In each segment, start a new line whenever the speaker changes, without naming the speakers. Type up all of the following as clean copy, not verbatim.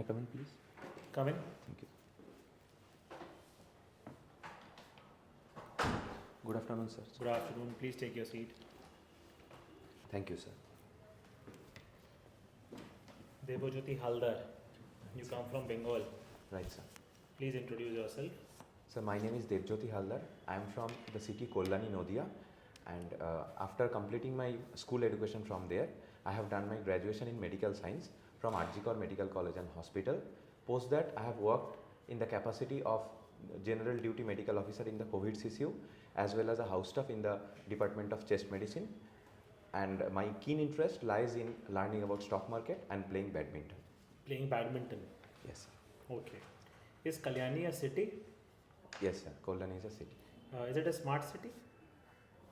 May I come in, please?
Come in.
Thank you. Good afternoon, sir.
Good afternoon. Please take your seat.
Thank you, sir.
Debjyoti Halder, you come from Bengal.
Right, sir.
Please introduce yourself.
So my name is Debjyoti Halder. I am from the city Kalyani, Nadia, and after completing my school education from there, I have done my graduation in medical science from Arjikor Medical College and Hospital. Post that, I have worked in the capacity of General Duty Medical Officer in the COVID CCU, as well as a house staff in the Department of Chest Medicine. And my keen interest lies in learning about stock market and playing badminton.
Playing badminton.
Yes, sir.
Okay. Is Kalyani a city?
Yes, sir. Kalyani is a city.
Is it a smart city?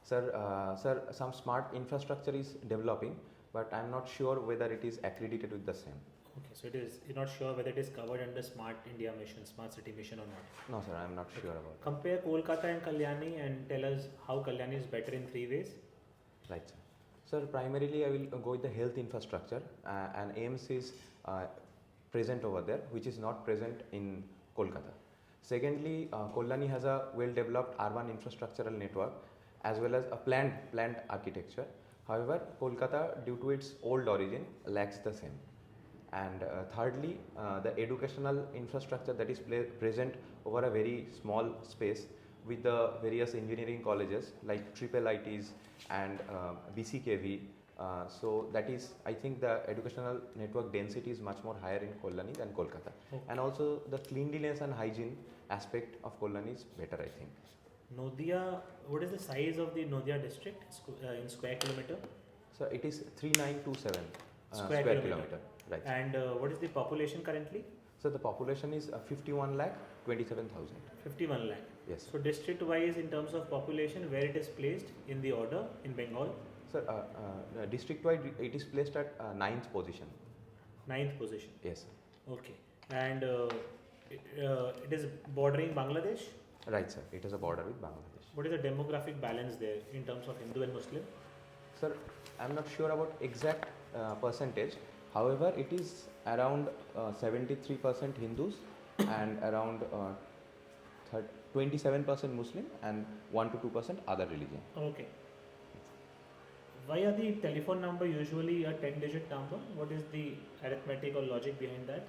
Sir, some smart infrastructure is developing, but I am not sure whether it is accredited with the same.
Okay, so you're not sure whether it is covered under Smart India mission, Smart City mission or not?
No, sir, I am not sure about it.
Compare Kolkata and Kalyani and tell us how Kalyani is better in 3 ways.
Right, sir. Sir, primarily I will go with the health infrastructure and AIMS is present over there, which is not present in Kolkata. Secondly, Kalyani has a well-developed urban infrastructural network as well as a planned architecture. However, Kolkata, due to its old origin, lacks the same. And thirdly, the educational infrastructure that is present over a very small space with the various engineering colleges like IIITs and BCKV. So that is, I think the educational network density is much more higher in Kalyani than Kolkata.
Okay.
And also the cleanliness and hygiene aspect of Kalyani is better, I think.
Nadia, what is the size of the Nadia district in square kilometer?
So it is 3927
Square
kilometer. Right.
And what is the population currently?
So the population is 51,27,000.
51 lakh.
Yes.
So district wise in terms of population, where it is placed in the order in Bengal?
Sir, district wide it is placed at 9th position.
9th position.
Yes.
Okay. And it is bordering Bangladesh?
Right, sir. It is a border with Bangladesh.
What is the demographic balance there in terms of Hindu and Muslim?
Sir, I am not sure about exact percentage. However, it is around 73% Hindus and around 27% Muslim and 1 to 2% other religion.
Okay. Why are the telephone number usually a 10-digit number? What is the arithmetic or logic behind that?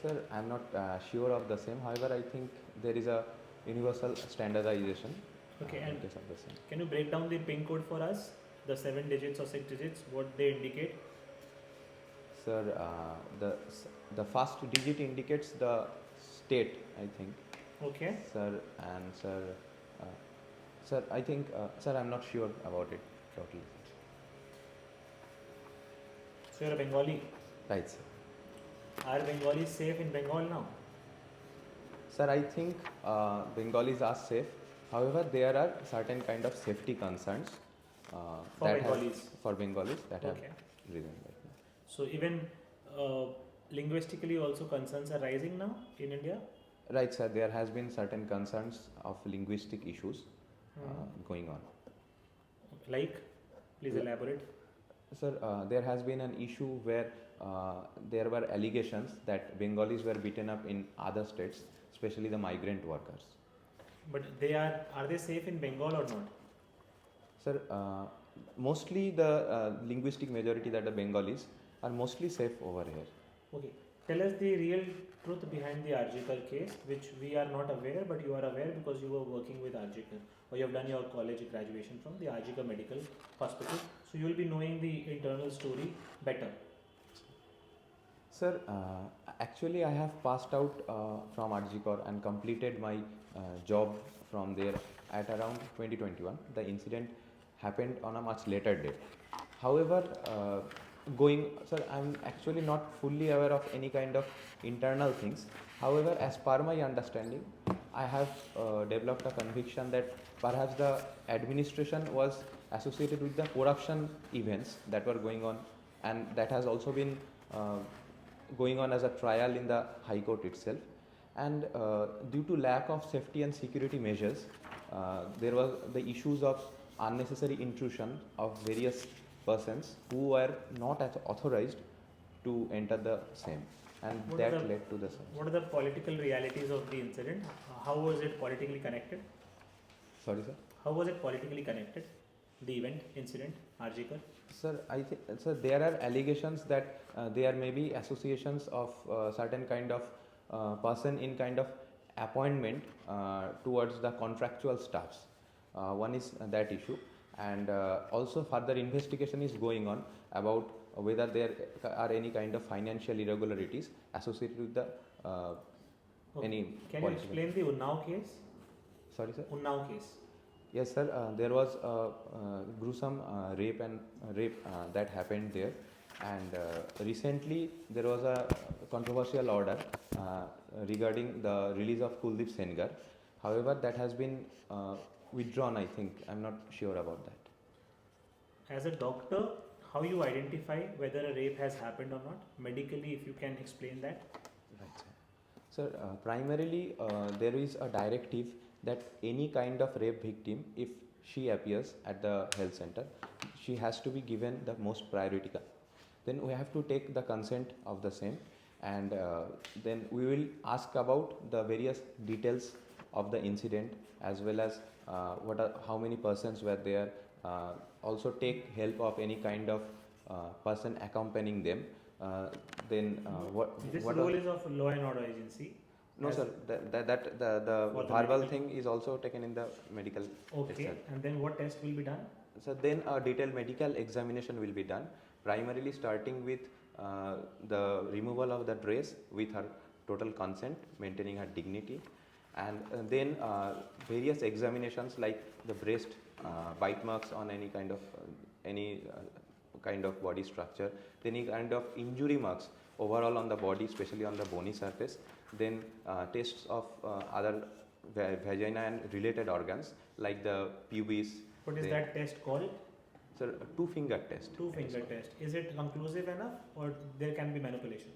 Sir, I am not sure of the same. However, I think there is a universal standardization.
Okay, and
case of the same.
can you break down the PIN code for us? The 7 digits or 6 digits, what they indicate?
Sir, the first digit indicates the state, I think.
Okay.
Sir, and sir, I think, sir, I'm not sure about it totally.
So you're a Bengali.
Right, sir.
Are Bengalis safe in Bengal now?
Sir, I think Bengalis are safe. However, there are certain kind of safety concerns
For Bengalis?
For Bengalis that have
Okay.
risen right now.
So even linguistically also concerns are rising now in India?
Right, sir. There has been certain concerns of linguistic issues going on.
Like? Please elaborate.
Sir, there has been an issue where there were allegations that Bengalis were beaten up in other states, especially the migrant workers.
But are they safe in Bengal or not?
Sir, mostly the linguistic majority that the Bengalis are mostly safe over here.
Okay. Tell us the real truth behind the Arjikar case, which we are not aware, but you are aware because you were working with Arjikar, or you have done your college graduation from the Arjikar Medical Hospital. So you will be knowing the internal story better.
Sir, actually I have passed out from Arjikar and completed my job from there at around 2021. The incident happened on a much later date. However, sir, I am actually not fully aware of any kind of internal things. However, as per my understanding, I have developed a conviction that perhaps the administration was associated with the corruption events that were going on, and that has also been going on as a trial in the High Court itself. And due to lack of safety and security measures, there was the issues of unnecessary intrusion of various persons who were not authorized to enter the same. and
What
that
are the-
led to the same.
What are the political realities of the incident? How was it politically connected?
Sorry, sir.
How was it politically connected? The event, incident, Arjikar?
Sir, I think sir, there are allegations that there may be associations of certain kind of person in kind of appointment towards the contractual staffs. One is that issue, and also further investigation is going on about whether there are any kind of financial irregularities associated with the any.
Can you
political-
explain the Unnao case?
Sorry, sir.
Unnao case.
Yes, sir. There was a gruesome rape that happened there, and recently there was a controversial order regarding the release of Kuldeep Sengar. However, that has been withdrawn. I think I'm not sure about that.
As a doctor, how you identify whether a rape has happened or not? Medically, if you can explain that.
Right, sir. Sir, primarily there is a directive that any kind of rape victim, if she appears at the health center, she has to be given the most priority. Then we have to take the consent of the same, and then we will ask about the various details of the incident, as well as how many persons were there. Also take help of any kind of person accompanying them.
This
what
role
are-
is of law and order agency.
No,
As-
sir. The
For the
verbal
medical-
thing is also taken in the medical.
Okay,
itself.
and then what test will be done?
So then a detailed medical examination will be done, primarily starting with the removal of the dress with her total consent, maintaining her dignity, and then various examinations like the breast, bite marks on any kind of body structure, then any kind of injury marks overall on the body, especially on the bony surface, then tests of other vagina and related organs like the pubis.
What is
then-
that test called?
Sir, two-finger test.
Two-finger test. Is it conclusive enough, or there can be manipulation?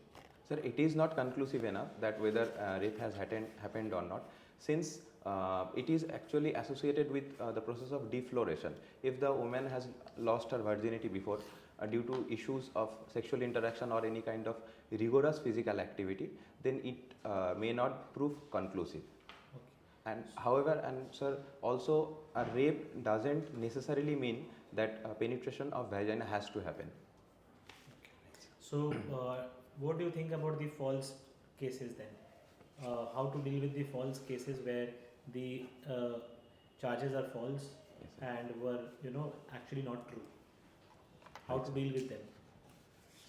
Sir, it is not conclusive enough that whether rape has happened or not, since it is actually associated with the process of defloration. If the woman has lost her virginity before due to issues of sexual interaction or any kind of rigorous physical activity, then it may not prove conclusive. And however, and sir, also a rape doesn't necessarily mean that penetration of vagina has to happen.
So, what do you think about the false cases then? How to deal with the false cases where the charges are false
Yes, sir.
and were, actually not true? How to deal with them?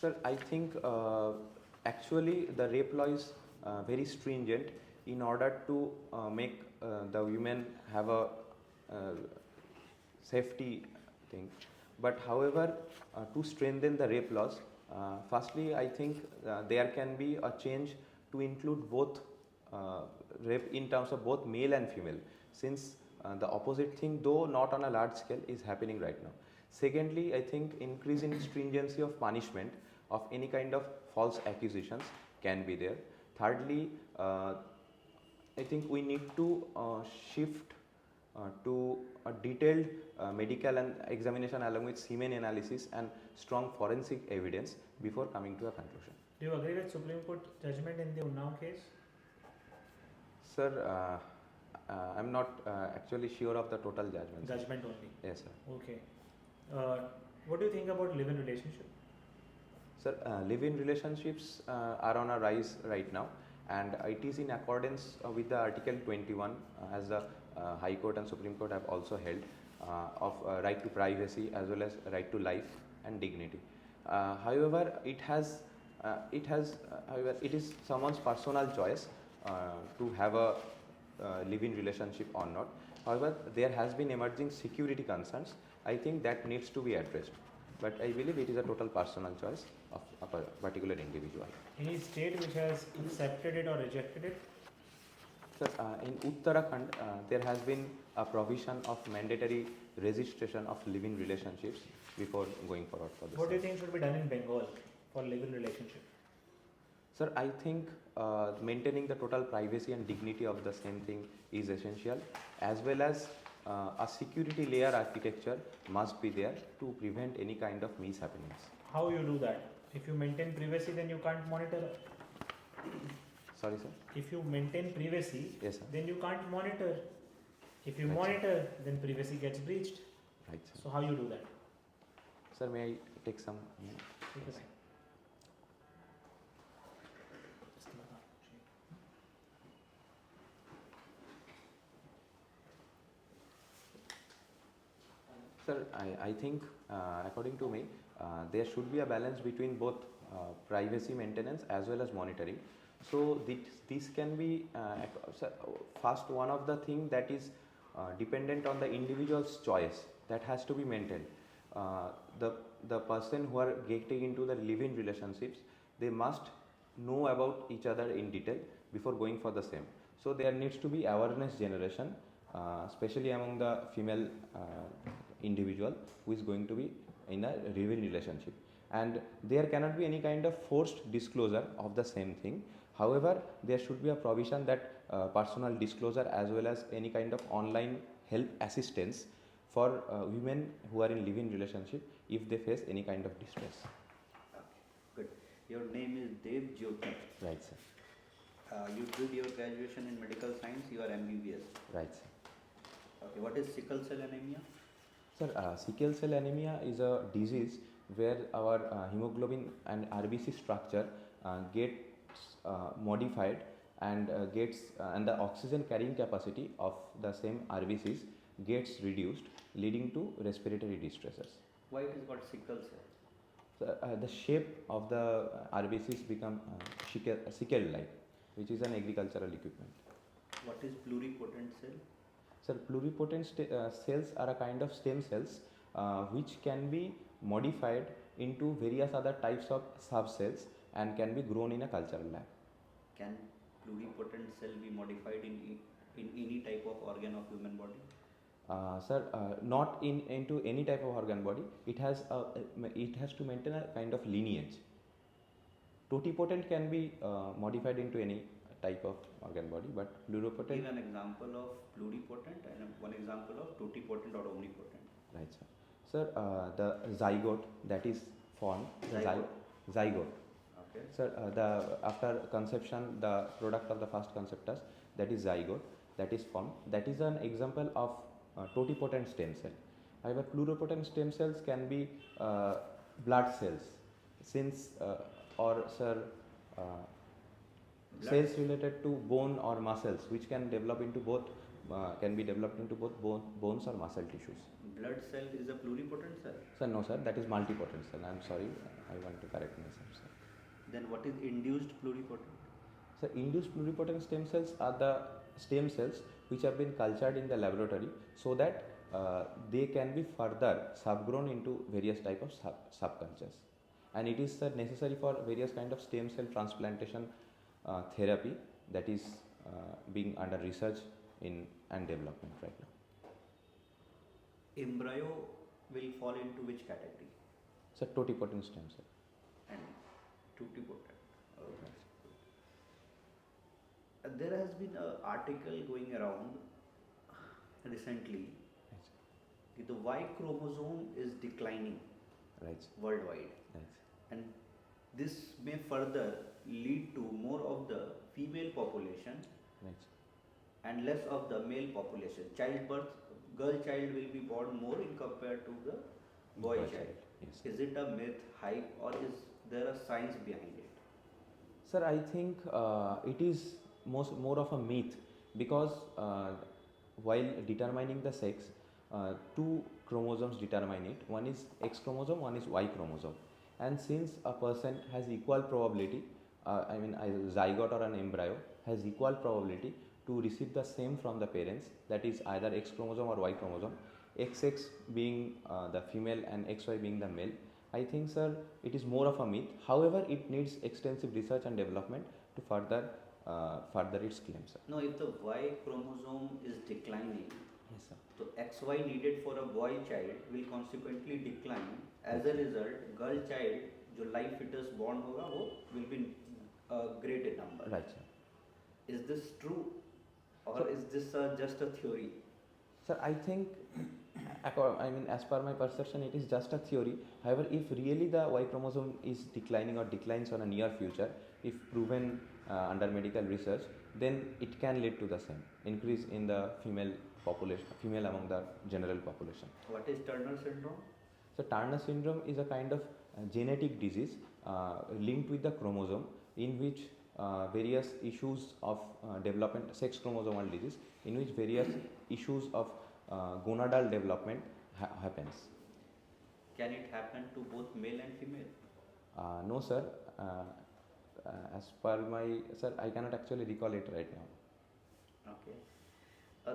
Sir, I think actually the rape law is very stringent in order to make the women have a safety thing. But however, to strengthen the rape laws, firstly, I think there can be a change to include both rape in terms of both male and female, since the opposite thing, though not on a large scale, is happening right now. Secondly, I think increase in stringency of punishment of any kind of false accusations can be there. Thirdly, I think we need to shift to a detailed medical and examination along with semen analysis and strong forensic evidence before coming to a conclusion.
Do you agree with Supreme Court judgment in the Unnao case?
Sir, I'm not actually sure of the total judgment. sir.
Judgment only.
Yes, sir.
Okay. What do you think about live-in relationship?
Sir, live-in relationships are on a rise right now, and it is in accordance with the Article 21 as the High Court and Supreme Court have also held of right to privacy as well as right to life and dignity. However, it is someone's personal choice to have a live-in relationship or not. However, there has been emerging security concerns. I think that needs to be addressed. But I believe it is a total personal choice of a particular individual.
Any state which has accepted it or rejected it?
Sir, in Uttarakhand, there has been a provision of mandatory registration of live-in relationships before going forward for this.
What do you think should be done in Bengal for live-in relationship?
Sir, I think maintaining the total privacy and dignity of the same thing is essential, as well as a security layer architecture must be there to prevent any kind of mishappenings.
How you do that? If you maintain privacy, then you can't monitor
Sorry, sir.
If you maintain privacy,
Yes, sir.
then you can't monitor. If you
Right, sir.
monitor, then privacy gets breached.
Right, sir.
So how you do that?
Sir, may I take some?
Take your time. Just give a
Sir, I think according to me, there should be a balance between both privacy maintenance as well as monitoring. So this can be first one of the thing that is dependent on the individual's choice that has to be maintained. The person who are getting into the live-in relationships, they must know about each other in detail before going for the same. So there needs to be awareness generation, especially among the female individual who is going to be in a live-in relationship, and there cannot be any kind of forced disclosure of the same thing. However, there should be a provision that personal disclosure as well as any kind of online help assistance for women who are in live-in relationship if they face any kind of distress.
Okay, good. Your name is Debjyoti.
Right, sir.
You did your graduation in medical science. You are MBBS.
Right, sir.
Okay, what is sickle cell anemia?
Sir, sickle cell anemia is a disease where our hemoglobin and RBC structure gets modified and and the oxygen carrying capacity of the same RBCs gets reduced, leading to respiratory distresses.
Why it is called sickle cell?
So, the shape of the RBCs become sickle-like, which is an agricultural equipment.
What is pluripotent cell?
Sir, pluripotent cells are a kind of stem cells which can be modified into various other types of subcells and can be grown in a cultural lab.
Can pluripotent cell be modified in any type of organ of human body?
Sir, not into any type of organ body. It has to maintain a kind of lineage. Totipotent can be modified into any type of organ body, but pluripotent.
Give an example of pluripotent and one example of totipotent or omnipotent.
Right, sir. Sir, the zygote that is formed. Zygote.
Okay.
Sir, after conception, the product of the first conceptus, that is zygote, that is formed. That is an example of totipotent stem cell. However, pluripotent stem cells can be blood cells, cells related to bone or muscles, which can develop into both bones or muscle tissues.
Blood cell is a pluripotent cell?
Sir, no, sir, that is multipotent cell. I am sorry, I want to correct myself, sir.
Then what is induced pluripotent?
So, induced pluripotent stem cells are the stem cells which have been cultured in the laboratory so that they can be further subgrown into various type of subcultures, and it is necessary for various kind of stem cell transplantation therapy that is being under research in and development right now.
Embryo will fall into which category?
So, totipotent stem cell.
And totipotent. Okay. There has been an article going around recently.
Right.
The Y chromosome is declining
Right.
worldwide,
Right.
and this may further lead to more of the female population
Right.
and less of the male population. Childbirth, girl child will be born more in compared to the boy child.
Yes.
Is it a myth, hype, or is there a science behind it?
Sir, I think it is more of a myth, because while determining the sex, two chromosomes determine it. One is X chromosome, one is Y chromosome. And since a person has equal probability, a zygote or an embryo has equal probability to receive the same from the parents, that is either X chromosome or Y chromosome, XX being the female and XY being the male, I think, sir, it is more of a myth. However, it needs extensive research and development to further its claims, sir.
No, if the Y chromosome is declining,
Yes, sir.
so XY needed for a boy child will consequently decline. As a result, girl child जो live fetus born होगा वो will be a greater number.
Right, sir.
Is this true, or
So-
is this just a theory?
Sir, I think, as per my perception, it is just a theory. However, if really the Y chromosome is declining or declines on a near future, if proven under medical research, then it can lead to the same increase in the female population, female among the general population.
What is Turner syndrome?
So Turner syndrome is a kind of genetic disease linked with the chromosome, in which various issues of development, sex chromosomal disease, in which various issues of gonadal development happens.
Can it happen to both male and female?
No, sir. As per my sir, I cannot actually recall it right now.
Okay.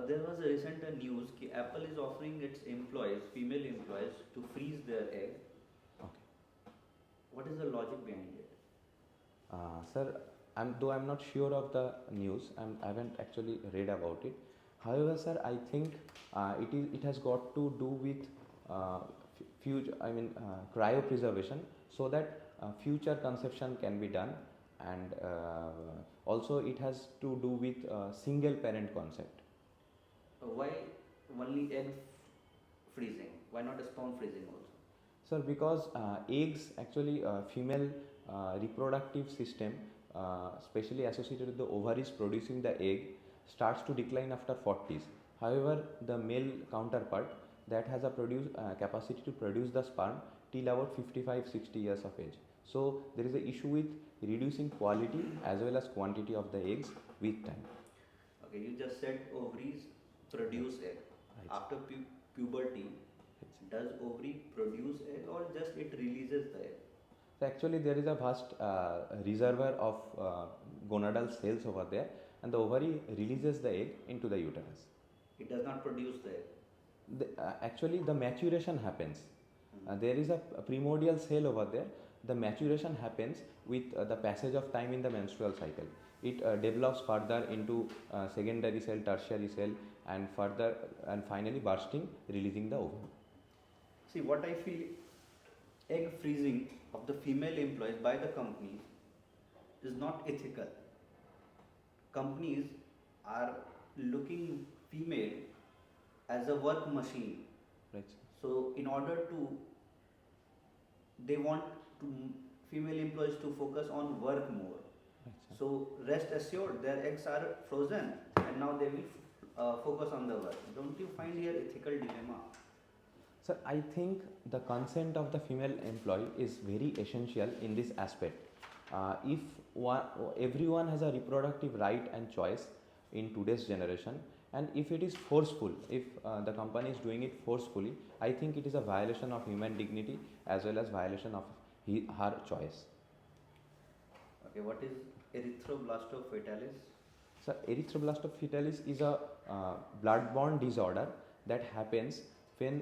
There was a recent news that Apple is offering its employees, female employees, to freeze their egg.
Okay.
What is the logic behind it?
Sir, though I'm not sure of the news, I haven't actually read about it. However, sir, I think it has got to do with cryopreservation, so that future conception can be done, and also it has to do with single parent concept.
Why only egg freezing? Why not sperm freezing also?
Sir, because eggs actually female reproductive system, especially associated with the ovaries producing the egg, starts to decline after 40s. However, the male counterpart that has a capacity to produce the sperm till about 55-60 years of age. So there is an issue with reducing quality as well as quantity of the eggs with time.
Okay, you just said ovaries produce egg.
Right.
After puberty, does ovary produce egg or just it releases the egg?
So actually there is a vast reservoir of gonadal cells over there, and the ovary releases the egg into the uterus.
It does not produce the egg.
Actually the maturation happens. There is a primordial cell over there. The maturation happens with the passage of time in the menstrual cycle. It develops further into secondary cell, tertiary cell, and further and finally bursting, releasing the ovum.
See, what I feel, egg freezing of the female employees by the companies is not ethical. Companies are looking female as a work machine.
Right.
So in order to, they want to female employees to focus on work more.
Right.
So rest assured, their eggs are frozen, and now they will focus on the work. Don't you find here ethical dilemma?
Sir, I think the consent of the female employee is very essential in this aspect. If everyone has a reproductive right and choice in today's generation, and if it is forceful, if the company is doing it forcefully, I think it is a violation of human dignity as well as violation of her choice.
Okay, what is erythroblastosis fetalis?
So erythroblastosis fetalis is a blood-borne disorder that happens when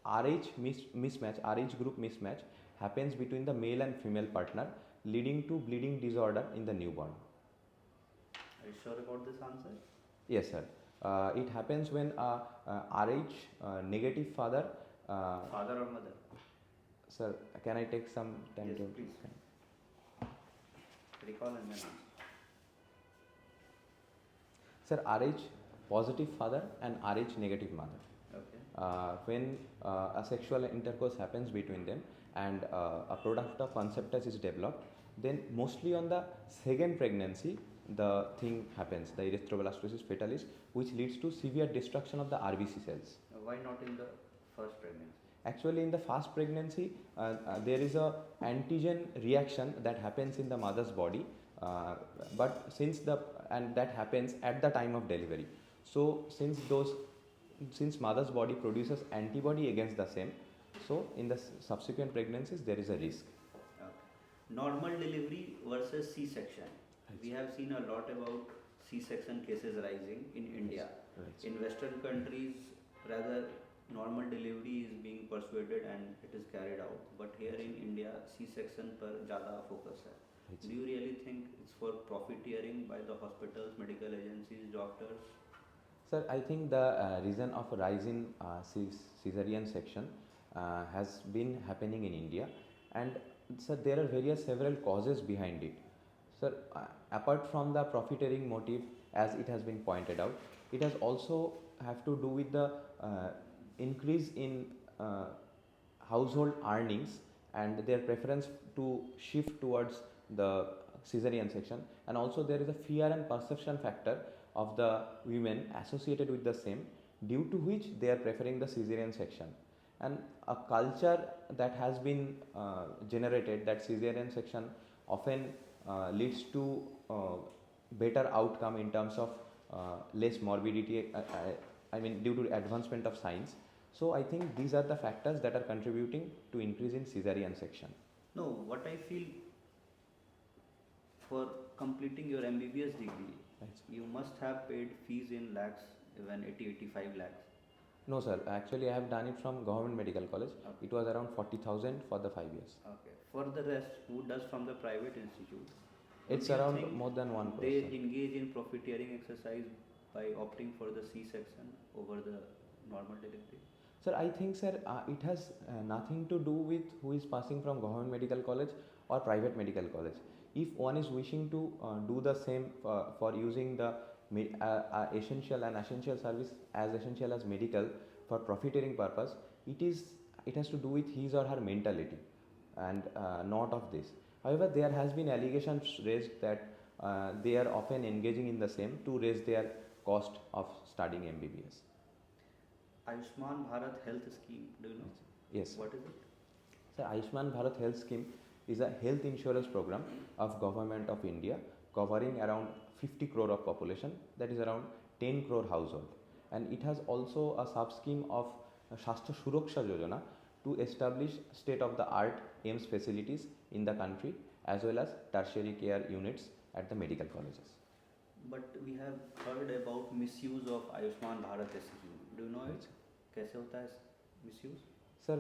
RH mismatch, RH group mismatch happens between the male and female partner, leading to bleeding disorder in the newborn.
Are you sure about this answer?
Yes, sir. It happens when RH negative father.
Father or mother?
Sir, can I take some time
Yes,
to
please. Recall and then answer.
Sir, RH positive father and RH negative mother.
Okay.
When a sexual intercourse happens between them and a product of conceptus is developed, then mostly on the second pregnancy the thing happens, the erythroblastosis fetalis, which leads to severe destruction of the RBC cells.
Why not in the first pregnancy?
Actually, in the first pregnancy, there is a antigen reaction that happens in the mother's body, but that happens at the time of delivery. So since mother's body produces antibody against the same, so in the subsequent pregnancies there is a risk.
Okay. Normal delivery versus C-section. We have seen a lot about C-section cases rising in India.
Right.
In Western countries, rather normal delivery is being persuaded and it is carried out. But here in India, C-section per ज़्यादा focus है.
Right.
Do you really think it's for profiteering by the hospitals, medical agencies, doctors?
Sir, I think the reason of rise in cesarean section has been happening in India, and sir, there are several causes behind it. Sir, apart from the profiteering motive, as it has been pointed out, it has also have to do with the increase in household earnings and their preference to shift towards the cesarean section, and also there is a fear and perception factor of the women associated with the same, due to which they are preferring the cesarean section. And a culture that has been generated, that cesarean section often leads to better outcome in terms of less morbidity, I mean due to advancement of science. So I think these are the factors that are contributing to increase in cesarean section.
No, what I feel, for completing your MBBS degree,
Right.
you must have paid fees in lakhs, even 80-85 lakhs.
No sir, actually I have done it from Government Medical College.
Okay.
It was around 40,000 for the 5 years.
Okay. For the rest, who does from the private institute?
It's
do you
around
think
more than 1
They
crore.
engage in profiteering exercise by opting for the C section over the normal delivery.
Sir, I think sir, it has nothing to do with who is passing from Government Medical College or private medical college. If one is wishing to do the same for using the essential and essential service as essential as medical for profiteering purpose, it has to do with his or her mentality and not of this. However, there has been allegations raised that they are often engaging in the same to raise their cost of studying MBBS.
Ayushman Bharat health scheme, do you know?
Yes.
What is it?
So Ayushman Bharat health scheme is a health insurance program of Government of India covering around 50 crore of population, that is around 10 crore household, and it has also a sub scheme of Shastha Suraksha Yojana to establish state of the art AIMS facilities in the country as well as tertiary care units at the medical colleges.
But we have heard about misuse of Ayushman Bharat scheme. Do you know it? कैसे होता है misuse?
Sir,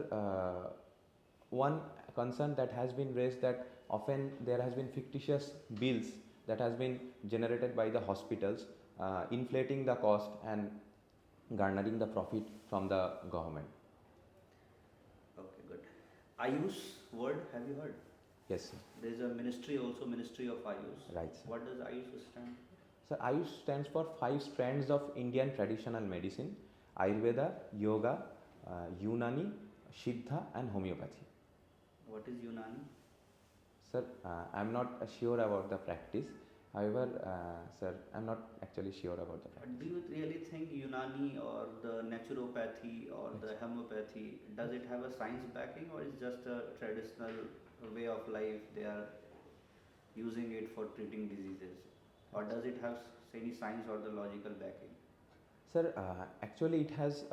one concern that has been raised that often there has been fictitious bills that has been generated by the hospitals, inflating the cost and garnering the profit from the government.
Okay, good. AYUSH word, have you heard?
Yes, sir.
There is a ministry also, Ministry of AYUSH.
Right, sir.
What does AYUSH stand?
So AYUSH stands for 5 strands of Indian traditional medicine: Ayurveda, Yoga, Unani, Siddha and Homeopathy.
What is Unani?
Sir, I am not sure about the practice. However, sir, I am not actually sure about the practice.
Do you really think Unani or the naturopathy or the homeopathy, does it have a science backing, or is just a traditional way of life? They are using it for treating diseases, or does it have any science or the logical backing?
Sir, actually it has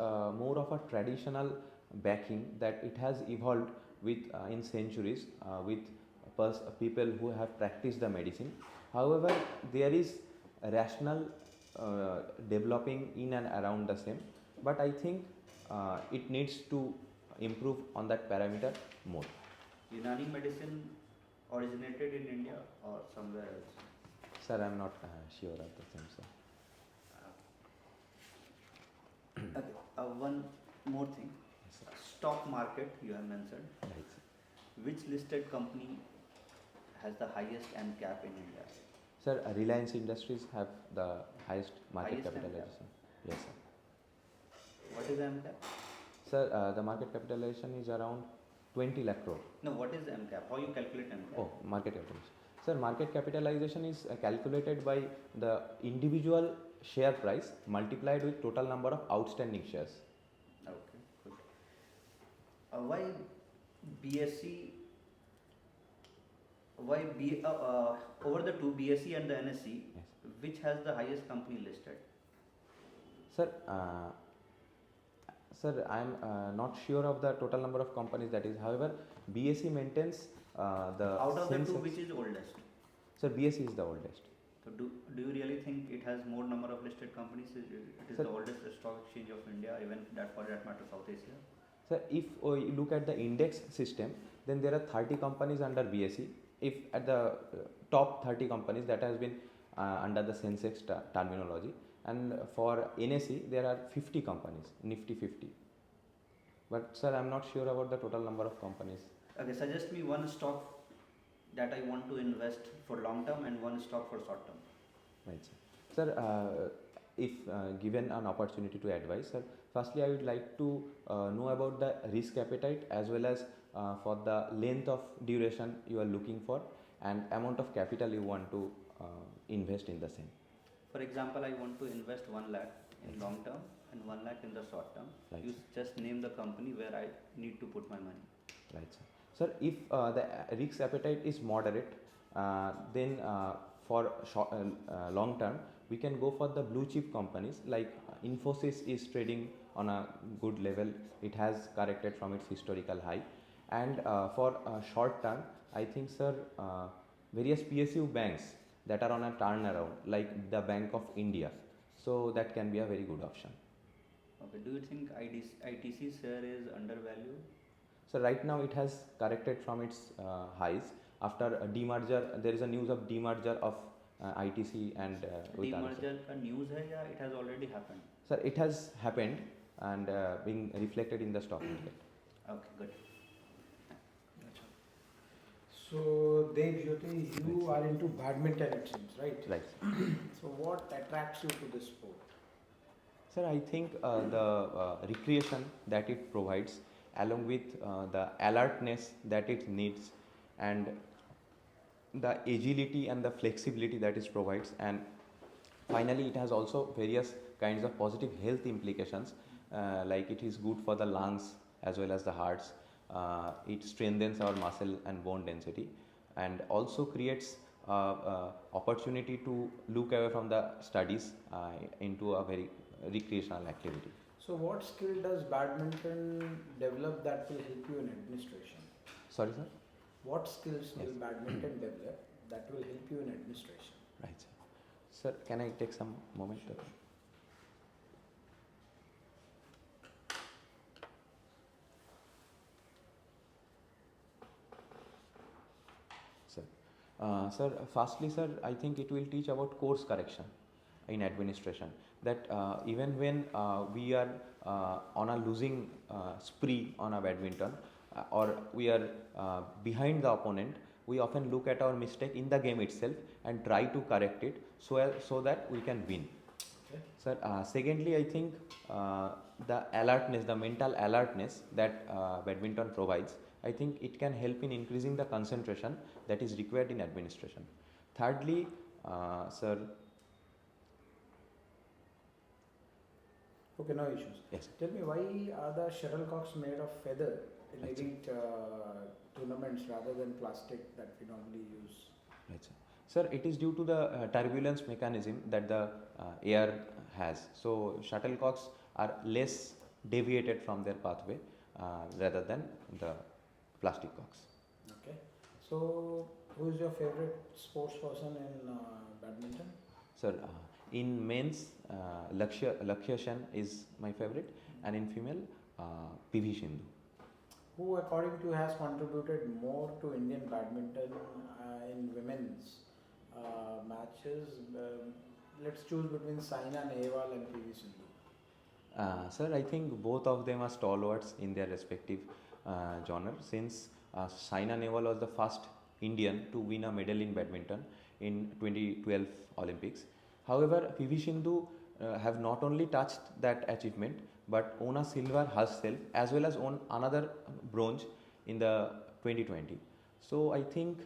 more of a traditional backing, that it has evolved with in centuries with people who have practiced the medicine. However, there is a rational developing in and around the same, but I think it needs to improve on that parameter more.
Unani medicine originated in India or somewhere else?
Sir, I am not sure of the same, sir.
Okay, one more thing.
Yes, sir.
Stock market you have mentioned.
Right, sir.
Which listed company has the highest MCAP in India?
Sir, Reliance Industries have the highest market
Highest
capitalization. Yes, sir.
What is MCAP?
Sir, the market capitalization is around 20 lakh crore.
No, what is MCAP? How you calculate MCAP?
Oh, market capitalization. Sir, market capitalization is calculated by the individual share price multiplied with total number of outstanding shares.
Okay, good. Why BSc? Why over the two, BSc and the NSc,
Yes.
which has the highest company listed?
Sir, I am not sure of the total number of companies that is. However, BSc maintains the
Out of the
same
two,
sex-
which is oldest?
Sir, BSc is the oldest.
So do you really think it has more number of listed companies? It is
Sir-
the oldest stock exchange of India, even that for that matter South Asia.
Sir, if you look at the index system, then there are 30 companies under BSc. If at the top 30 companies, that has been under the Sensex terminology, and for NSE there are 50 companies, Nifty 50. But sir, I am not sure about the total number of companies.
Okay, suggest me one stock that I want to invest for long term and one stock for short term.
Right, sir. Sir, if given an opportunity to advise, sir, firstly I would like to know about the risk appetite as well as for the length of duration you are looking for, and amount of capital you want to invest in the same.
For example, I want to invest 1 lakh in long term and 1 lakh in the short term.
Right.
You just name the company where I need to put my money.
Right, sir. Sir, if the risk appetite is moderate, then for long term, we can go for the blue chip companies like Infosys is trading on a good level. It has corrected from its historical high. And for short term, I think, sir, various PSU banks that are on a turnaround, like the Bank of India. So that can be a very good option.
Okay. Do you think ITC share is undervalued?
So right now it has corrected from its highs. After a demerger, there is a news of demerger of ITC and with others.
Demerger का news है या it has already happened?
Sir, it has happened and being reflected in the stock market.
Okay, good.
So, Debjyoti, you are into badminton, it seems, right?
Right.
So, what attracts you to this sport?
Sir, I think the recreation that it provides, along with the alertness that it needs, and the agility and the flexibility that it provides, and finally it has also various kinds of positive health implications, like it is good for the lungs as well as the hearts. It strengthens our muscle and bone density, and also creates opportunity to look away from the studies into a very recreational activity.
So, what skill does badminton develop that will help you in administration?
Sorry, sir?
What skills will
Yes.
badminton develop that will help you in administration?
Right, sir. Sir, can I take some moment? Sir, sir, firstly, sir, I think it will teach about course correction in administration. That even when we are on a losing spree on a badminton, or we are behind the opponent, we often look at our mistake in the game itself and try to correct it so that we can win.
Okay.
Sir, secondly, I think the alertness, the mental alertness that badminton provides, I think it can help in increasing the concentration that is required in administration. Thirdly, sir.
Okay, no issues.
Yes.
Tell me, why are the shuttlecocks made of feather in
Right, sir.
elite tournaments rather than plastic that we normally use?
Right, sir. Sir, it is due to the turbulence mechanism that the air has. So, shuttlecocks are less deviated from their pathway rather than the plastic cocks.
Okay. So, who is your favorite sports person in badminton?
Sir, in men's, Lakshya Sen is my favorite, and in female, PV Sindhu.
Who, according to you, has contributed more to Indian badminton in women's matches? Let's choose between Saina Nehwal and PV Sindhu.
Sir, I think both of them are stalwarts in their respective genre, since Saina Nehwal was the first Indian to win a medal in badminton in 2012 Olympics. However, PV Sindhu have not only touched that achievement but won a silver herself as well as won another bronze in the 2020. So I think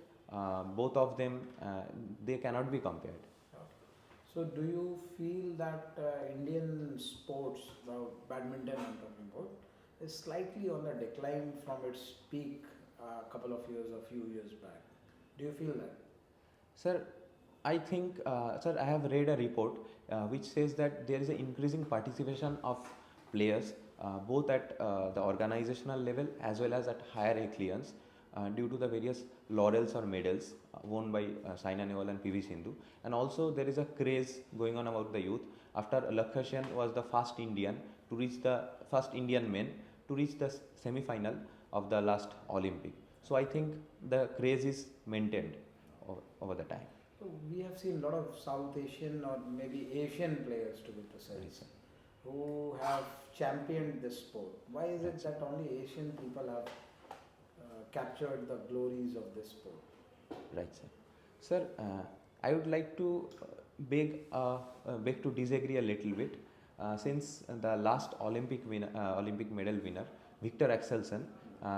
both of them they cannot be compared.
So, do you feel that Indian sports, badminton I'm talking about, is slightly on the decline from its peak a few years back? Do you feel that?
Sir, I think, sir, I have read a report which says that there is an increasing participation of players both at the organizational level as well as at higher echelons due to the various laurels or medals won by Saina Nehwal and PV Sindhu. And also there is a craze going on about the youth. After Lakshya Sen was the first Indian man to reach the semi-final of the last Olympic. So I think the craze is maintained over the time.
So we have seen a lot of South Asian or maybe Asian players, to be precise,
Yes,
who have championed this sport. Why is it that only Asian people have captured the glories of this sport?
Right, sir. Sir, I would like to beg to disagree a little bit, since the last Olympic medal winner, Victor Axelsen,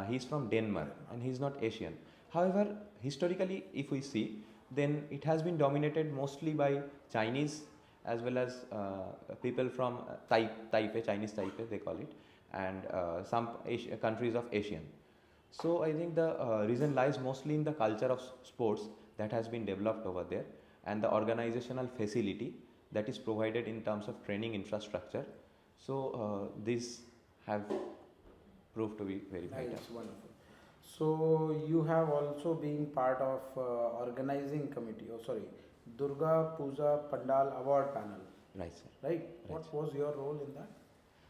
he is from Denmark and he is not Asian. However, historically, if we see, then it has been dominated mostly by Chinese as well as people from Taipei, Chinese Taipei, they call it, and some countries of Asian. So I think the reason lies mostly in the culture of sports that has been developed over there, and the organizational facility that is provided in terms of training infrastructure. So these have proved to be very vital.
Nice, wonderful. So you have also been part of organizing committee. Oh, sorry, Durga Puja Pandal Award Panel.
Right, sir.
Right. What was your role in that?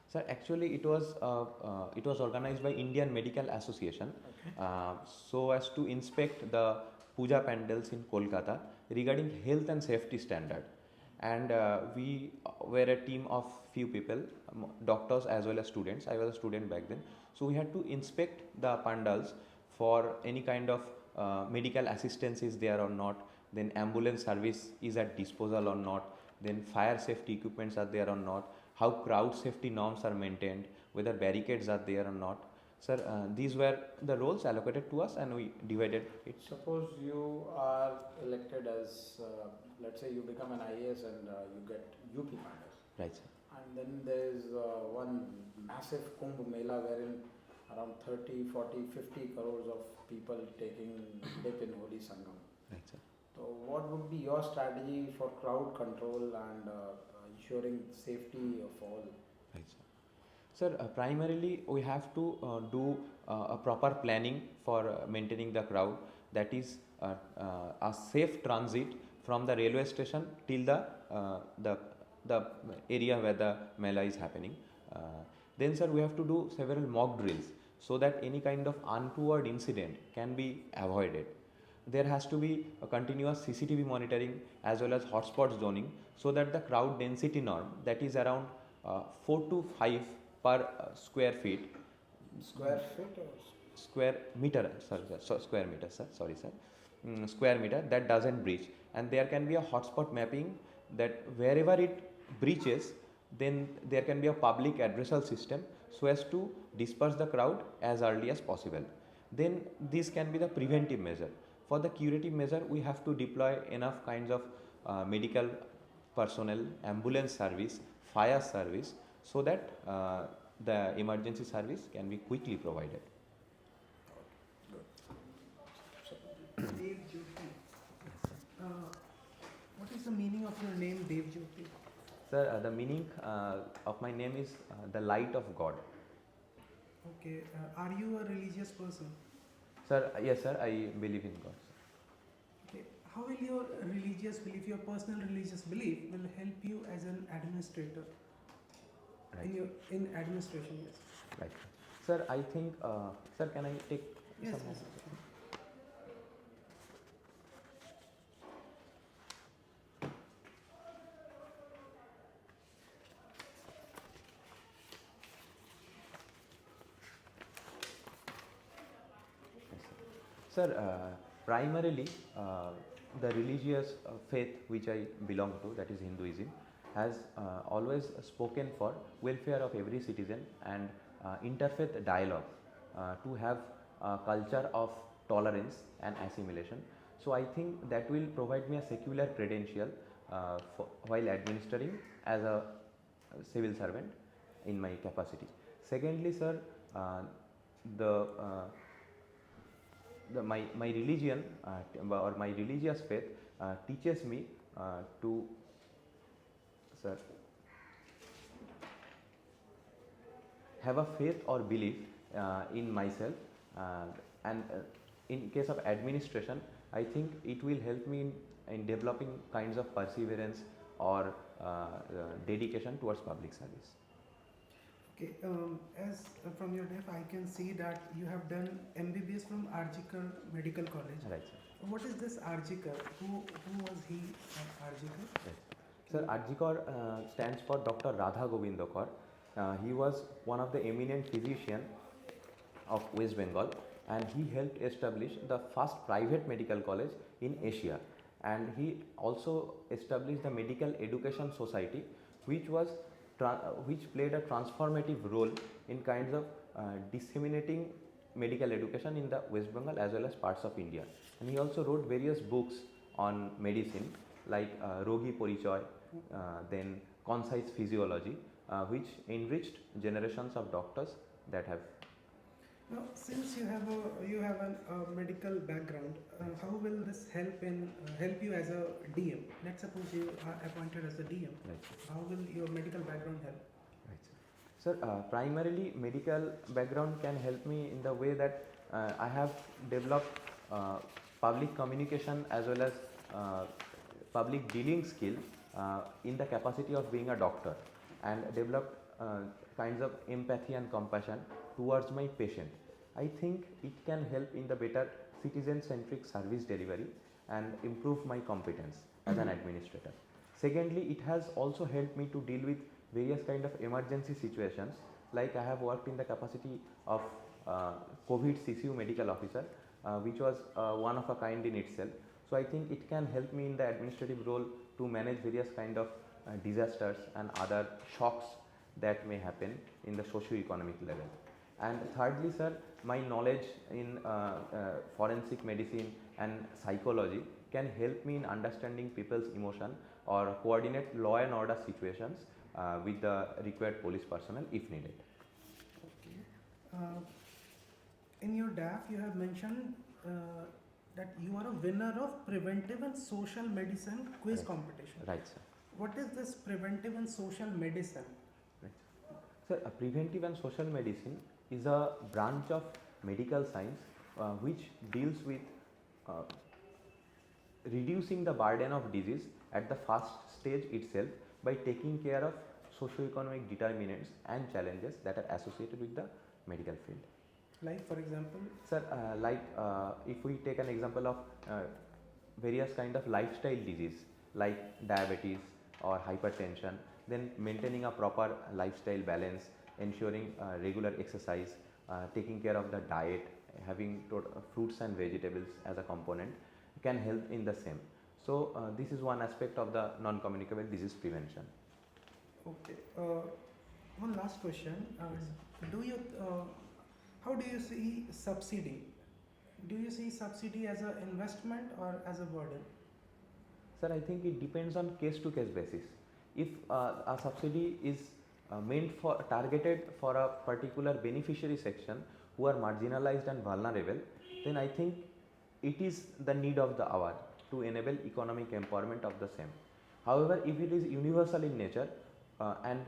Sir, actually, it was organized by Indian Medical Association, so as to inspect the puja pandals in Kolkata regarding health and safety standard. And we were a team of few people, doctors as well as students. I was a student back then, so we had to inspect the pandals for any kind of medical assistance is there or not. Then ambulance service is at disposal or not. Then fire safety equipments are there or not, how crowd safety norms are maintained, whether barricades are there or not. Sir, these were the roles allocated to us and we divided it.
Suppose you are elected as, let's say you become an IAS and you get UP Panel.
Right, sir.
And then there is one massive Kumbh Mela wherein around 30, 40, 50 crores of people taking dip in Holy Sangam.
Right, sir.
So what would be your strategy for crowd control and ensuring safety of all?
Right, sir. Sir, primarily we have to do a proper planning for maintaining the crowd. That is a safe transit from the railway station till the area where the mela is happening. Then, sir, we have to do several mock drills so that any kind of untoward incident can be avoided. There has to be a continuous CCTV monitoring as well as hotspot zoning so that the crowd density norm, that is around 4 to 5 per square feet.
Square feet or?
Square meter, square meter, sir, sorry, sir. Square meter, that doesn't breach. And there can be a hotspot mapping that wherever it breaches, then there can be a public addressal system so as to disperse the crowd as early as possible. Then this can be the preventive measure. For the curative measure, we have to deploy enough kinds of medical personnel, ambulance service, fire service, so that the emergency service can be quickly provided.
Debjyoti. What is the meaning of your name, Debjyoti?
Sir, the meaning of my name is the light of God.
Okay. Are you a religious person?
Sir, yes, sir, I believe in God.
Okay. How will your religious belief, your personal religious belief, will help you as an administrator?
Right.
In administration, yes.
Right. Sir, I think, sir, can I take
Yes,
some?
yes.
Sir, primarily the religious faith which I belong to, that is Hinduism, has always spoken for welfare of every citizen and interfaith dialogue to have a culture of tolerance and assimilation. So I think that will provide me a secular credential while administering as a civil servant in my capacity. Secondly, sir, my religion or my religious faith teaches me to, sir, have a faith or belief in myself, and in case of administration, I think it will help me in developing kinds of perseverance or dedication towards public service.
Okay. As from your def, I can see that you have done MBBS from Arjikar Medical College.
Right, sir.
What is this Arjikar? Who was he at Arjikar?
Right. Sir, Arjikar stands for Dr. Radha Govindakar. He was one of the eminent physicians of West Bengal, and he helped establish the first private medical college in Asia. And he also established the Medical Education Society, which played a transformative role in kinds of disseminating medical education in the West Bengal as well as parts of India. And he also wrote various books on medicine like Rogi Porichoy, then Concise Physiology, which enriched generations of doctors that have.
Now, since you have a medical background, how will this help you as a DM? Let's suppose you are appointed as a DM.
Right.
How will your medical background help?
Right, sir. Sir, primarily medical background can help me in the way that I have developed public communication as well as public dealing skill in the capacity of being a doctor, and developed kinds of empathy and compassion towards my patient. I think it can help in the better citizen-centric service delivery and improve my competence as an administrator. Secondly, it has also helped me to deal with various kind of emergency situations, like I have worked in the capacity of COVID CCU medical officer, which was one of a kind in itself. So I think it can help me in the administrative role to manage various kind of disasters and other shocks that may happen in the socio-economic level. And thirdly, sir, my knowledge in forensic medicine and psychology can help me in understanding people's emotion or coordinate law and order situations with the required police personnel if needed.
Okay. In your DAF, you have mentioned that you are a winner of preventive and social medicine quiz
Right.
competition.
Right, sir.
What is this preventive and social medicine?
Right. Sir, preventive and social medicine is a branch of medical science which deals with reducing the burden of disease at the first stage itself by taking care of socio-economic determinants and challenges that are associated with the medical field.
Like, for example?
Sir, if we take an example of various kind of lifestyle disease like diabetes or hypertension, then maintaining a proper lifestyle balance, ensuring regular exercise, taking care of the diet, having fruits and vegetables as a component can help in the same. So this is one aspect of the non-communicable disease prevention.
Okay. One last question. How do you see subsidy? Do you see subsidy as an investment or as a burden?
Sir, I think it depends on case-to-case basis. If a subsidy is targeted for a particular beneficiary section who are marginalized and vulnerable, then I think it is the need of the hour to enable economic empowerment of the same. However, if it is universal in nature and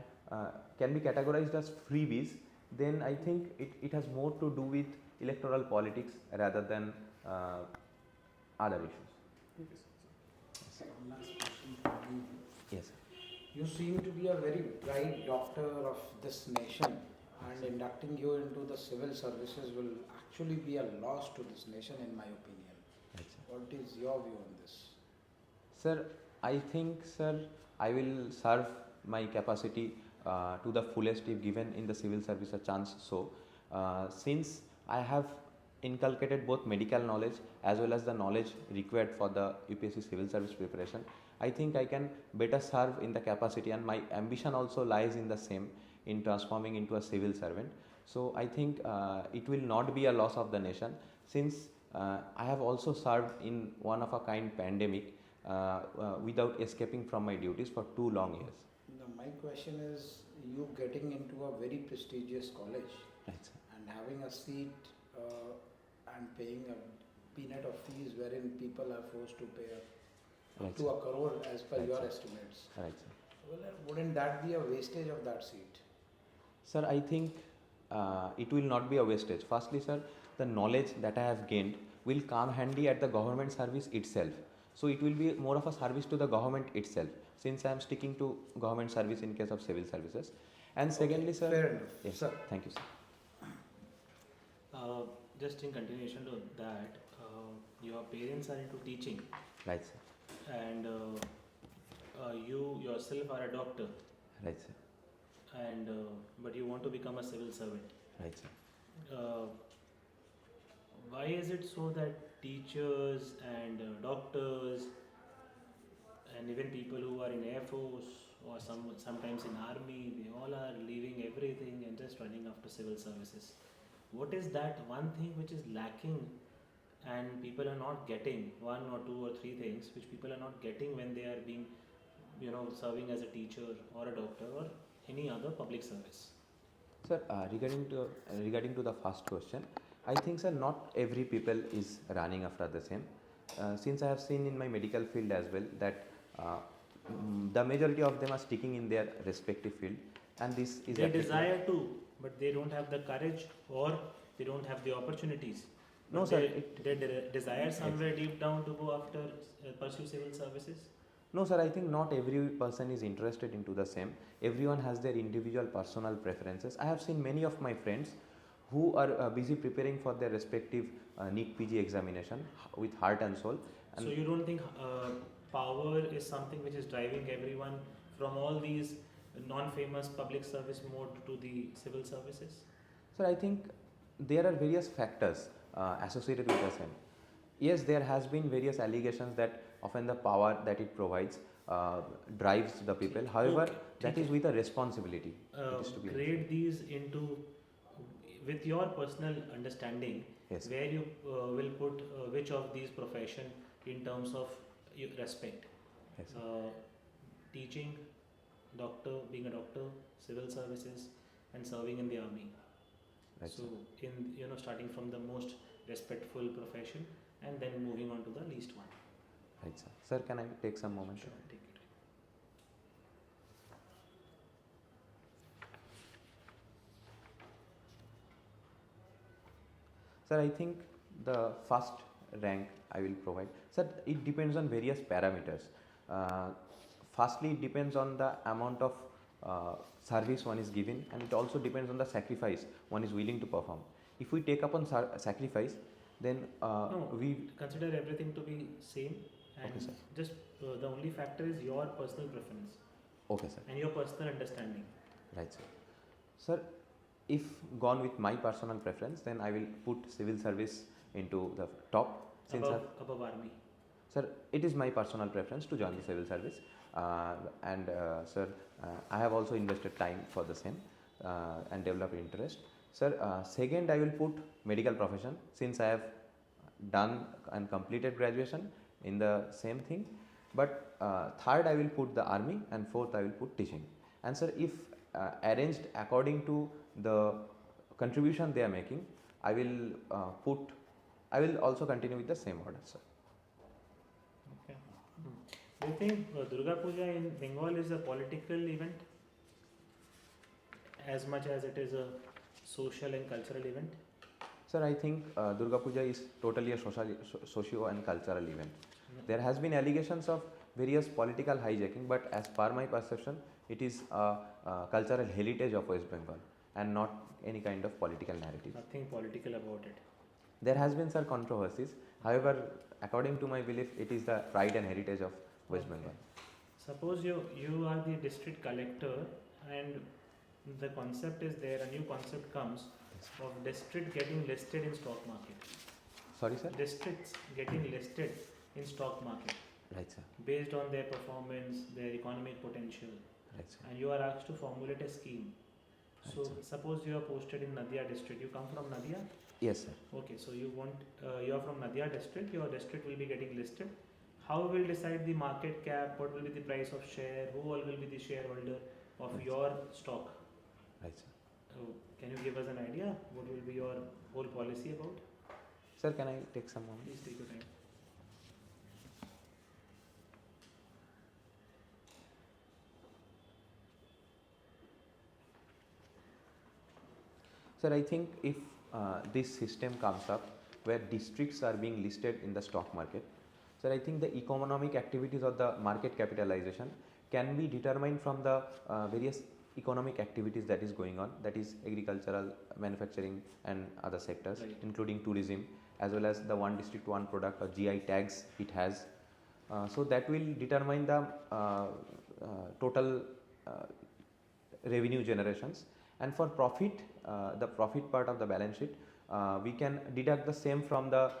can be categorized as freebies, then I think it has more to do with electoral politics rather than other issues.
One last question for you.
Yes, sir.
You seem to be a very bright doctor of this nation, and inducting you into the civil services will actually be a loss to this nation, in my opinion.
Right, sir.
What is your view on this?
Sir, I think, sir, I will serve my capacity to the fullest if given in the civil service a chance. So, since I have inculcated both medical knowledge as well as the knowledge required for the UPSC civil service preparation, I think I can better serve in the capacity, and my ambition also lies in the same, in transforming into a civil servant. So I think it will not be a loss of the nation, since I have also served in one of a kind pandemic without escaping from my duties for 2 long years.
Now, my question is, you getting into a very prestigious college,
Right, sir.
and having a seat and paying a peanut of fees wherein people are forced to pay up to a crore as per
Right,
your
sir.
estimates.
Right, sir.
Well, wouldn't that be a wastage of that seat?
Sir, I think it will not be a wastage. Firstly, sir, the knowledge that I have gained will come handy at the government service itself. So it will be more of a service to the government itself, since I am sticking to government service in case of civil services. And secondly, sir.
Fair enough.
Yes,
Sir.
Thank you, sir.
Just in continuation to that, your parents are into teaching,
Right, sir.
and you yourself are a doctor,
Right, sir.
and but you want to become a civil servant.
Right, sir.
Why is it so that teachers and doctors and even people who are in Air Force or sometimes in Army, they all are leaving everything and just running after civil services? what is that one thing which is lacking and people are not getting, one or two or three things which people are not getting when they are being, serving as a teacher or a doctor or any other public service?
Sir, regarding to the first question, I think, sir, not every people is running after the same. Since I have seen in my medical field as well that the majority of them are sticking in their respective field, and this is
They
applicable.
desire to, but they don't have the courage or they don't have the opportunities.
No,
But
sir.
They desire somewhere deep down to go after, pursue civil services.
No, sir, I think not every person is interested into the same. Everyone has their individual personal preferences. I have seen many of my friends who are busy preparing for their respective NEET PG examination with heart and soul. And
So you don't think power is something which is driving everyone from all these non-famous public service mode to the civil services?
sir, I think there are various factors associated with the same. Yes, there has been various allegations that often the power that it provides drives the people. However,
Okay,
that
ठीक
is
है.
with a responsibility. It is to be
Grade these into, with your personal understanding,
Yes.
where you will put which of these profession in terms of respect.
Yes, sir.
Teaching, doctor, being a doctor, civil services, and serving in the army.
Right,
So,
sir.
in starting from the most respectful profession and then moving on to the least one.
Right, sir. Sir, can I take some moment?
Sure, take it.
Sir, I think the first rank I will provide. Sir, it depends on various parameters. Firstly, it depends on the amount of service one is given, and it also depends on the sacrifice one is willing to perform. If we take upon sacrifice, then
No,
we
consider everything to be same, and
Okay, sir.
just the only factor is your personal preference
okay, sir.
and your personal understanding.
Right, sir. Sir, if gone with my personal preference, then I will put civil service into the top. Since
Above army.
sir, it is my personal preference to join the civil service, and sir, I have also invested time for the same and developed interest. Sir, second, I will put medical profession, since I have done and completed graduation in the same thing. But third, I will put the army, and fourth, I will put teaching. And sir, if arranged according to the contribution they are making, I will also continue with the same order, sir.
Okay. Do you think Durga Puja in Bengal is a political event as much as it is a social and cultural event?
Sir, I think Durga Puja is totally a socio and cultural event. There has been allegations of various political hijacking, but as per my perception, it is a cultural heritage of West Bengal and not any kind of political narrative.
Nothing political about it.
There has been, sir, controversies. However, according to my belief, it is the pride and heritage of West
Okay.
Bengal.
Suppose you are the district collector and the concept is there, a new concept comes of district getting listed in stock market.
Sorry, sir?
Districts getting listed in stock market
Right, sir.
based on their performance, their economic potential,
Right, sir.
and you are asked to formulate a scheme. So
Right, sir.
suppose you are posted in Nadia district. You come from Nadia?
Yes, sir.
Okay, so you are from Nadia district. Your district will be getting listed. How will decide the market cap? What will be the price of share? Who all will be the shareholder of
Right.
your stock?
Right, sir.
Can you give us an idea? What will be your whole policy about?
Sir, can I take some moment?
Please take your time.
Sir, I think if this system comes up where districts are being listed in the stock market, sir, I think the economic activities or the market capitalization can be determined from the various economic activities that is going on, that is agricultural, manufacturing and other sectors,
Right.
including tourism, as well as the one district one product or GI tags it has. So that will determine the total revenue generations. And for profit, the profit part of the balance sheet, we can deduct the same from the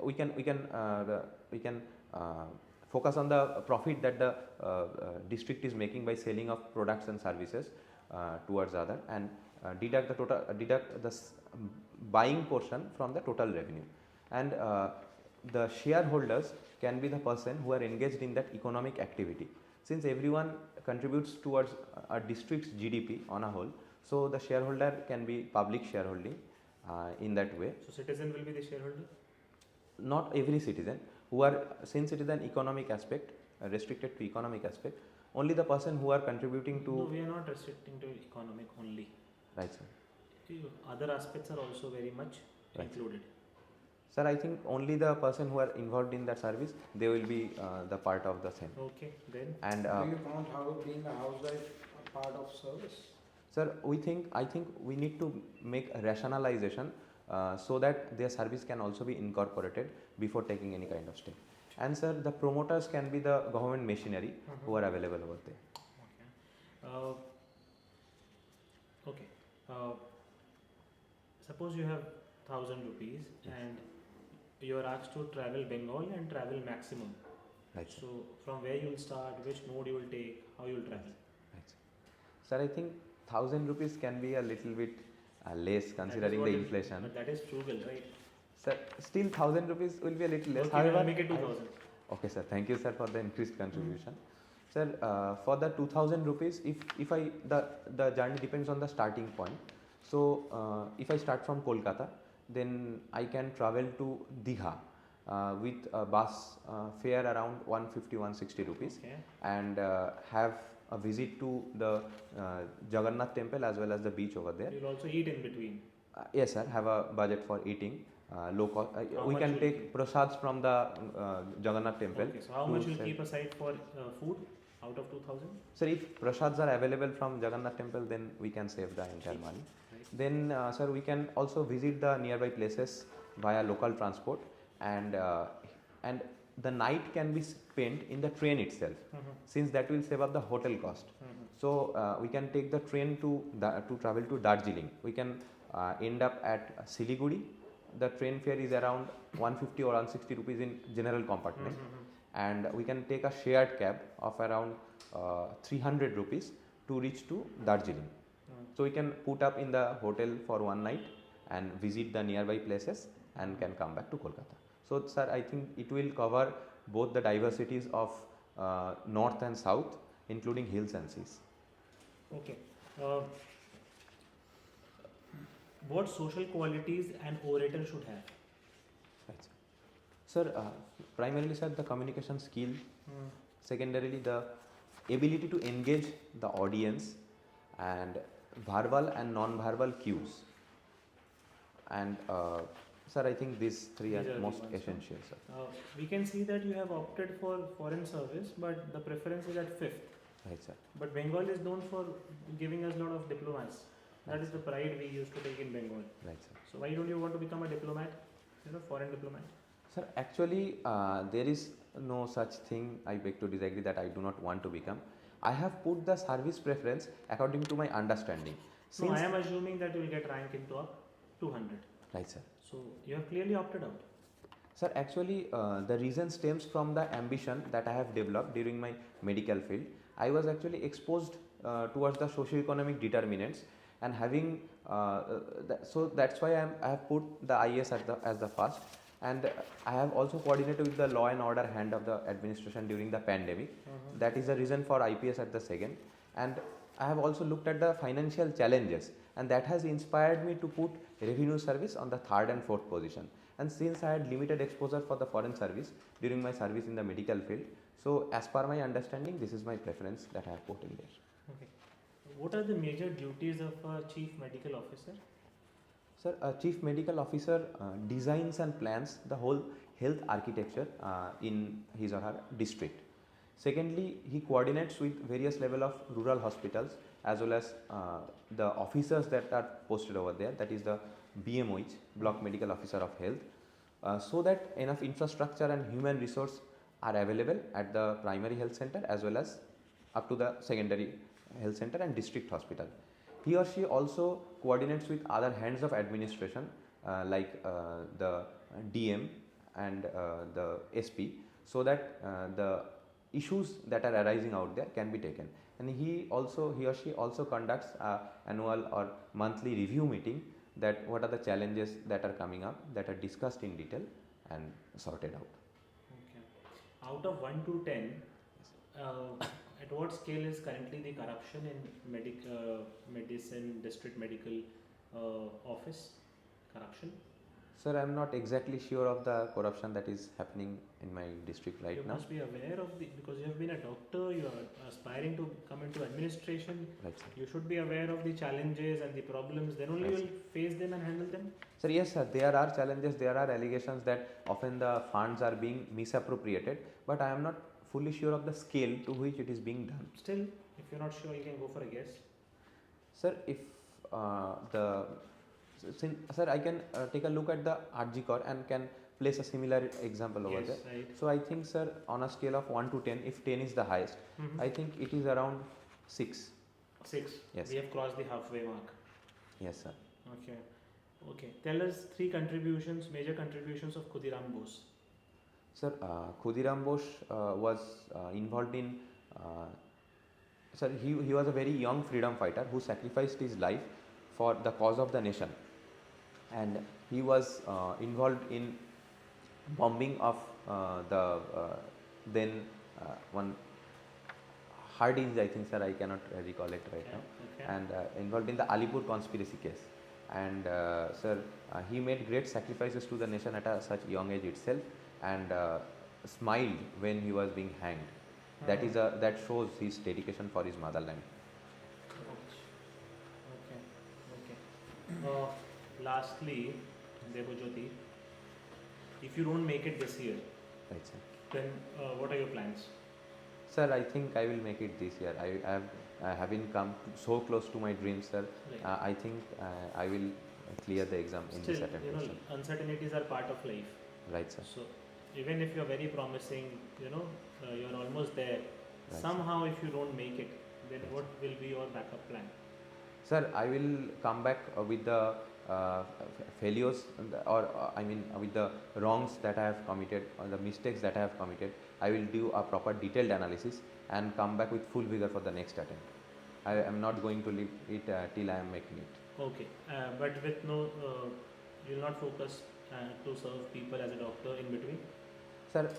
we can focus on the profit that the district is making by selling of products and services towards other, and deduct the buying portion from the total revenue, and the shareholders can be the person who are engaged in that economic activity. Since everyone contributes towards a district's GDP on a whole, so the shareholder can be public shareholding in that way.
So citizen will be the shareholder?
Not every citizen who are, since it is an economic aspect, restricted to economic aspect, only the person who are contributing to.
No, we are not restricting to economic only.
Right, sir.
Other aspects are also very much
Right.
included.
Sir, I think only the person who are involved in that service, they will be the part of the same.
Okay, then
And
Do you count how being a housewife a part of service?
sir, I think we need to make a rationalization so that their service can also be incorporated before taking any kind of step. And sir, the promoters can be the government machinery who are available over there.
okay. Okay. Suppose you have 1,000 rupees
Yes.
and you are asked to travel Bengal and travel maximum.
Right, sir.
So from where you will start, which mode you will take, how you will travel.
Right, sir. Sir, I think 1,000 rupees can be a little bit less considering
That
the
is what
inflation.
But that is frugal, right?
Sir, still 1,000 rupees will be a little less.
Okay,
However,
I'll make it 2,000.
Okay, sir. Thank you, sir, for the increased contribution. Sir, for the 2,000 rupees, if I the journey depends on the starting point. So, if I start from Kolkata, then I can travel to Digha with a bus fare around 150-160 rupees,
Okay.
and have a visit to the Jagannath temple as well as the beach over there.
You will also eat in between.
Yes, sir. Have a budget for eating. Low cost.
How
We
much
can
will
take
keep?
prasads from the Jagannath temple.
Okay, so how
to
much you will
sell.
keep aside for food out of 2,000?
Sir, if prasads are available from Jagannath temple, then we can save the entire money.
Right.
Then, sir, we can also visit the nearby places via local transport, and the night can be spent in the train itself, since that will save up the hotel cost. So we can take the train to travel to Darjeeling. We can end up at Siliguri. The train fare is around 150 or 160 rupees in general compartment, and we can take a shared cab of around 300 rupees to reach to Darjeeling. So we can put up in the hotel for one night and visit the nearby places and can come back to Kolkata. So sir, I think it will cover both the diversities of north and south, including hills and seas.
Okay. What social qualities an orator should have?
Right, sir. Sir, primarily, sir, the communication skill. Secondarily, the ability to engage the audience, and verbal and non-verbal cues. And sir, I think these three are
These are the
most
ones,
essential, sir.
We can see that you have opted for foreign service, but the preference is at 5th.
Right, sir.
But Bengal is known for giving us a lot of diplomats. That is the pride we used to take in Bengal.
Right, sir.
So why don't you want to become a diplomat? Foreign diplomat.
Sir, actually, there is no such thing. I beg to disagree that I do not want to become. I have put the service preference according to my understanding.
No, I am assuming that you will get rank into up 200.
Right, sir.
So you have clearly opted out.
Sir, actually, the reason stems from the ambition that I have developed during my medical field. I was actually exposed towards the socio-economic determinants, and having so that's why I have put the IAS as the first, and I have also coordinated with the law and order hand of the administration during the pandemic. That is the reason for IPS at the second, and I have also looked at the financial challenges, and that has inspired me to put revenue service on the third and fourth position. And since I had limited exposure for the foreign service during my service in the medical field, so as per my understanding, this is my preference that I have put in there.
Okay. What are the major duties of a chief medical officer?
Sir, a chief medical officer designs and plans the whole health architecture in his or her district. Secondly, he coordinates with various level of rural hospitals as well as the officers that are posted over there, that is the BMOH, Block Medical Officer of Health, so that enough infrastructure and human resource are available at the primary health center as well as up to the secondary health center and district hospital. He or she also coordinates with other hands of administration like the DM and the SP, so that the issues that are arising out there can be taken. and he or she also conducts annual or monthly review meeting, that what are the challenges that are coming up, that are discussed in detail and sorted out.
Okay. Out of 1 to 10, at what scale is currently the corruption in medicine district medical office corruption?
Sir, I am not exactly sure of the corruption that is happening in my district right
You
now.
must be aware of because you have been a doctor, you are aspiring to come into administration.
Right, sir.
You should be aware of the challenges and the problems. Then only
Right,
you will face them and handle them.
Sir, yes, sir. There are challenges. There are allegations that often the funds are being misappropriated, but I am not fully sure of the scale to which it is being done.
Still, if you're not sure, you can go for a guess.
Sir, if sir, I can take a look at the RG and can place a similar example over
Yes,
there.
right.
So I think, sir, on a scale of 1 to 10, if 10 is the highest,
Mhm.
I think it is around 6.
6.
Yes.
We have crossed the halfway mark.
Yes, sir.
Okay. Okay. Tell us 3 contributions, major contributions of Khudiram Bose.
Sir, Khudiram Bose was involved in, sir, he was a very young freedom fighter who sacrificed his life for the cause of the nation, and he was involved in bombing of the then one Hardy's, I think, sir, I cannot recall it right now,
Okay.
and involved in the Alipur conspiracy case. And sir, he made great sacrifices to the nation at such young age itself, and smiled when he was being hanged. That is that shows his dedication for his motherland.
Okay. Okay. Lastly, Debjyoti, if you don't make it this year,
Right, sir.
then what are your plans?
Sir, I think I will make it this year. I haven't come so close to my dreams, sir.
Like,
I think I will clear the exam in this
still,
attempt,
you know,
sir.
uncertainties are part of life.
Right, sir.
So even if you're very promising, you're almost there.
Right,
Somehow, if you don't make it, then what will be your backup plan?
Sir, I will come back with the failures, or I mean with the wrongs that I have committed or the mistakes that I have committed. I will do a proper detailed analysis and come back with full vigor for the next attempt. I am not going to leave it till I am making it.
Okay, but with no, you'll not focus to serve people as a doctor in between?
Sir,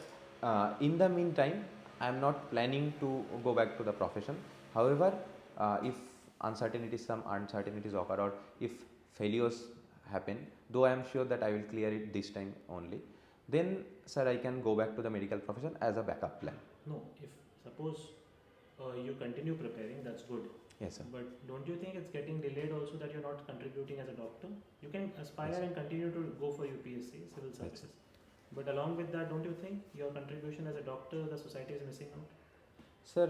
in the meantime, I am not planning to go back to the profession. However, if some uncertainties occur, or if failures happen, though I am sure that I will clear it this time only, then, sir, I can go back to the medical profession as a backup plan.
No, if suppose you continue preparing, that's good.
Yes, sir.
But don't you think it's getting delayed also that you're not contributing as a doctor? You can aspire
Yes, sir.
and continue to go for UPSC, civil
Right,
services. But along with that, don't you think your contribution as a doctor, the society is missing out?
Sir,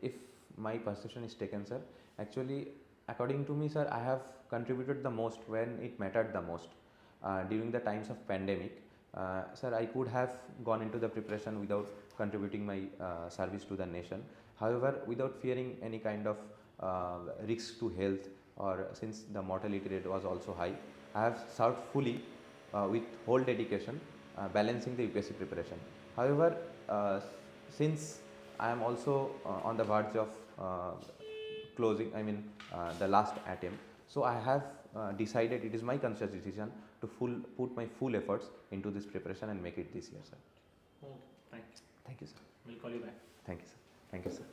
if my perception is taken, sir, actually, according to me, sir, I have contributed the most when it mattered the most. During the times of pandemic, sir, I could have gone into the preparation without contributing my service to the nation. However, without fearing any kind of risk to health, or since the mortality rate was also high, I have served fully with whole dedication, balancing the UPSC preparation. However, since I am also on the verge of closing, the last attempt, so I have decided, it is my conscious decision to put my full efforts into this preparation and make it this year, sir.
Oh, thank you.
Thank you, sir.
We'll call you back.
Thank you, sir. Thank you, sir.